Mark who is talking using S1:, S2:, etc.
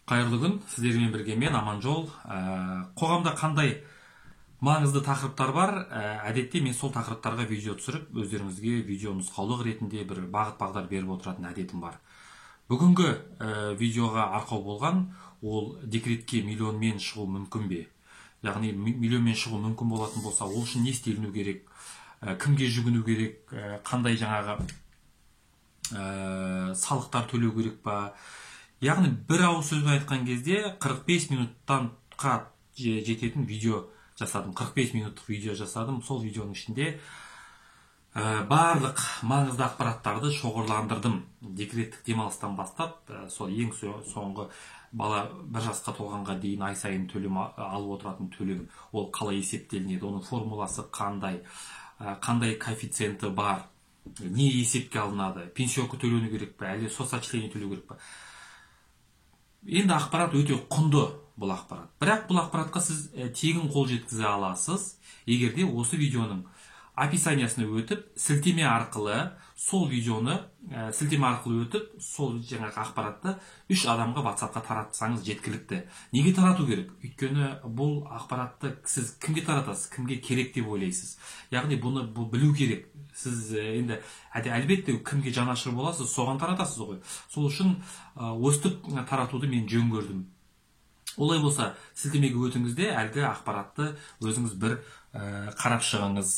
S1: Қайырлы күн, сіздермен бірге мен Аманжол. Қоғамда қандай маңызды тақырыптар бар? Әдетте мен сол тақырыптарға видео түсіріп, өздеріңізге видео нұсқаулық ретінде бір бағыт-бағдар беріп отыратын әдетім бар. Бүгінгі видеоға арқау болған ол декретке миллионмен шығу мүмкін бе? Яғни миллионмен шығу мүмкін болатын болса, ол үшін не істеліну керек? Кімге жүгіну керек? Қандай жаңағы салықтар төлеу керек па? Яғни бір ауыз сөзбен айтқан кезде 45 минуттанға жететін видео жасадым. 45 минуттық видео жасадым. Сол видеоның ішінде барлық маңызды ақпараттарды шоғырландырдым. Декреттік демалыстан бастап, сол ең соңғы бала 1 жасқа толғанға дейін ай сайын төлем алып отыратын төлем, ол қалай есептелінеді, оның формуласы қандай коэффициенті бар, не есепке алынады, пенсионка төлену керек пе, әлде соцотчисление төлеу керек пе. Енді ақпарат өте құнды бұл ақпарат. Бірақ бұл ақпаратқа сіз тегін қол жеткізе аласыз, егерде осы видеоның описаниясына өтіп, сілтеме арқылы өтіп, сол жаңағы ақпаратты 3 адамға WhatsApp-қа таратсаңыз жеткілікті. Неге тарату керек? Өйткені бұл ақпаратты сіз кімге таратасыз, кімге керек деп ойлайсыз. Яғни бұны білу керек. Сіз енді әлбетте кімге жанашыр боласыз, соған таратасыз ғой. Сол үшін өстіп таратуды мен жөн көрдім. Олай болса, сілтемеге өтіңізде әлгі ақпаратты өзіңіз бір қарап шығыңыз.